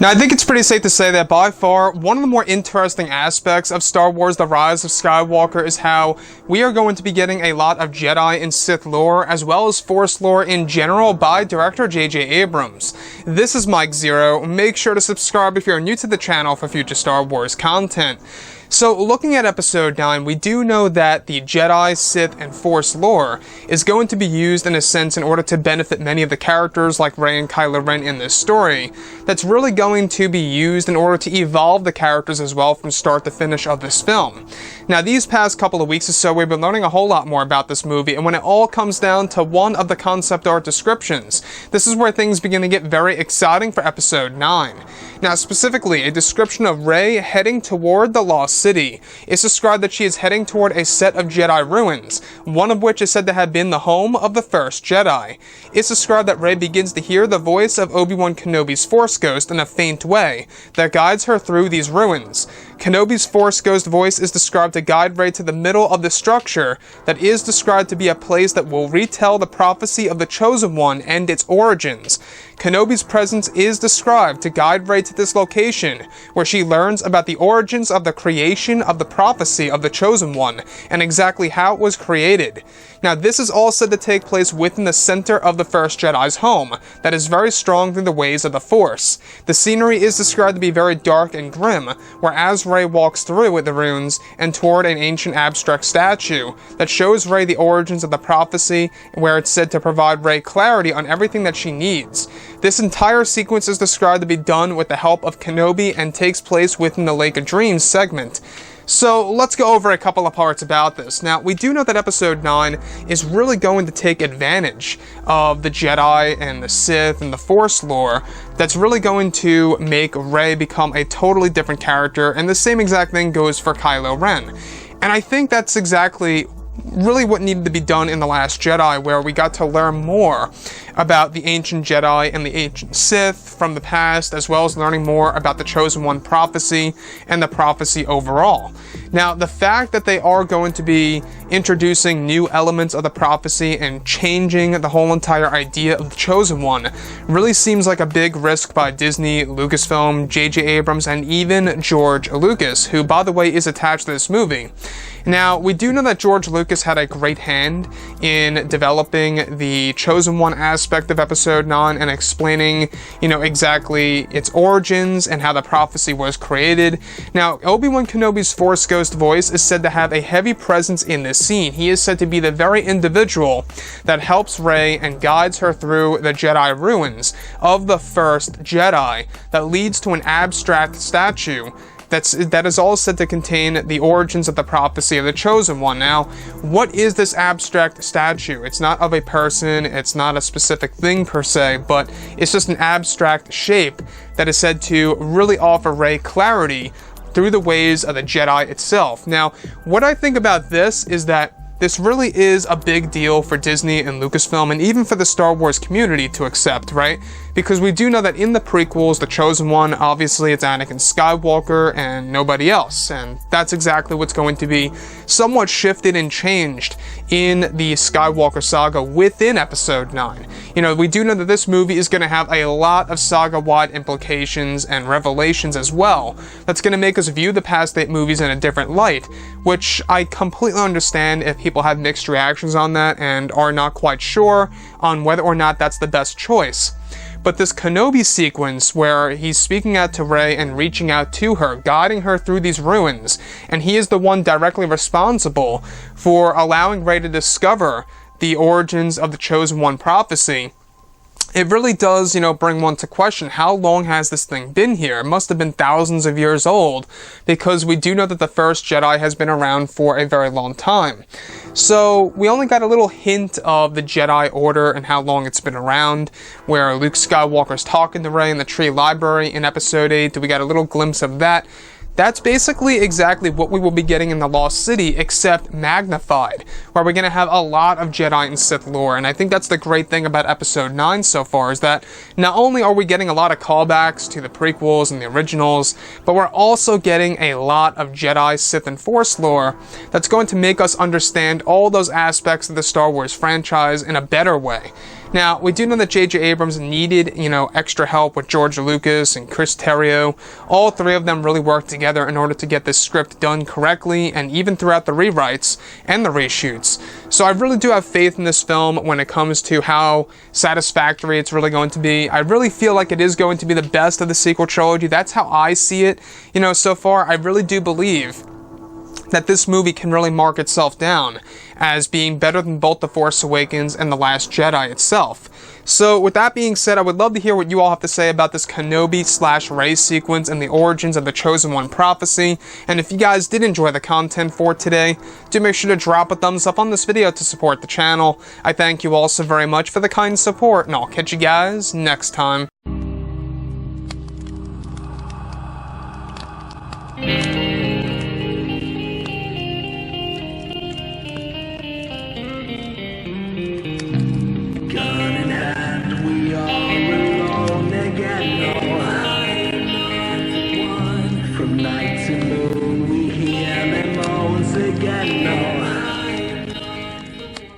Now, I think it's pretty safe to say that by far, one of the more interesting aspects of Star Wars The Rise of Skywalker is how we are going to be getting a lot of Jedi and Sith lore, as well as Force lore in general by director J.J. Abrams. This is Mike Zero. Make sure to subscribe if you're new to the channel for future Star Wars content. So, looking at Episode 9, we do know that the Jedi, Sith, and Force lore is going to be used in a sense in order to benefit many of the characters like Rey and Kylo Ren in this story. That's really going to be used in order to evolve the characters as well from start to finish of this film. Now, these past couple of weeks or so, we've been learning a whole lot more about this movie, and when it all comes down to one of the concept art descriptions, this is where things begin to get very exciting for Episode 9. Now, specifically, a description of Rey heading toward the Lost City. It's described that she is heading toward a set of Jedi ruins, one of which is said to have been the home of the first Jedi. It's described that Rey begins to hear the voice of Obi-Wan Kenobi's Force Ghost in a faint way that guides her through these ruins. Kenobi's Force Ghost voice is described to guide Rey to the middle of the structure that is described to be a place that will retell the prophecy of the Chosen One and its origins. Kenobi's presence is described to guide Rey to this location, where she learns about the origins of the creation of the prophecy of the Chosen One, and exactly how it was created. Now, this is all said to take place within the center of the first Jedi's home, that is very strong through the ways of the Force. The scenery is described to be very dark and grim, whereas Rey walks through the ruins and toward an ancient abstract statue that shows Rey the origins of the prophecy, where it's said to provide Rey clarity on everything that she needs. This entire sequence is described to be done with the help of Kenobi and takes place within the Lake of Dreams segment. So, let's go over a couple of parts about this. Now, we do know that Episode 9 is really going to take advantage of the Jedi and the Sith and the Force lore that's really going to make Rey become a totally different character, and the same exact thing goes for Kylo Ren. And I think that's exactly really what needed to be done in The Last Jedi, where we got to learn more about the ancient Jedi and the ancient Sith from the past, as well as learning more about the Chosen One prophecy and the prophecy overall. Now, the fact that they are going to be introducing new elements of the prophecy and changing the whole entire idea of the Chosen One really seems like a big risk by Disney, Lucasfilm, J.J. Abrams, and even George Lucas, who, by the way, is attached to this movie. Now, we do know that George Lucas had a great hand in developing the Chosen One aspect of Episode 9 and explaining, exactly its origins and how the prophecy was created. Now, Obi-Wan Kenobi's Force Ghost voice is said to have a heavy presence in this scene. He is said to be the very individual that helps Rey and guides her through the Jedi ruins of the first Jedi that leads to an abstract statue that is all said to contain the origins of the prophecy of the Chosen One. Now, what is this abstract statue? It's not of a person, it's not a specific thing per se, but it's just an abstract shape that is said to really offer Rey clarity through the ways of the Jedi itself. Now, what I think about this is that this really is a big deal for Disney and Lucasfilm, and even for the Star Wars community to accept, right? Because we do know that in the prequels, the Chosen One, obviously it's Anakin Skywalker and nobody else, and that's exactly what's going to be somewhat shifted and changed in the Skywalker saga within Episode 9. We do know that this movie is going to have a lot of saga-wide implications and revelations as well. That's going to make us view the past 8 movies in a different light, which I completely understand if people have mixed reactions on that and are not quite sure on whether or not that's the best choice. But this Kenobi sequence where he's speaking out to Rey and reaching out to her, guiding her through these ruins, and he is the one directly responsible for allowing Rey to discover the origins of the Chosen One prophecy, it really does, bring one to question, how long has this thing been here? It must have been thousands of years old, because we do know that the first Jedi has been around for a very long time. So, we only got a little hint of the Jedi Order and how long it's been around, where Luke Skywalker's talking to Rey in the Tree Library in Episode 8, we got a little glimpse of that. That's basically exactly what we will be getting in the Lost City, except magnified, where we're going to have a lot of Jedi and Sith lore, and I think that's the great thing about Episode 9 so far, is that not only are we getting a lot of callbacks to the prequels and the originals, but we're also getting a lot of Jedi, Sith, and Force lore that's going to make us understand all those aspects of the Star Wars franchise in a better way. Now, we do know that J.J. Abrams needed, extra help with George Lucas and Chris Terrio. All three of them really worked together in order to get this script done correctly, and even throughout the rewrites and the reshoots. So I really do have faith in this film when it comes to how satisfactory it's really going to be. I really feel like it is going to be the best of the sequel trilogy. That's how I see it. So far, I really do believe that this movie can really mark itself down as being better than both The Force Awakens and The Last Jedi itself. So with that being said, I would love to hear what you all have to say about this Kenobi/Rey sequence and the origins of the Chosen One prophecy. And if you guys did enjoy the content for today, do make sure to drop a thumbs up on this video to support the channel. I thank you all so very much for the kind support, and I'll catch you guys next time. From night to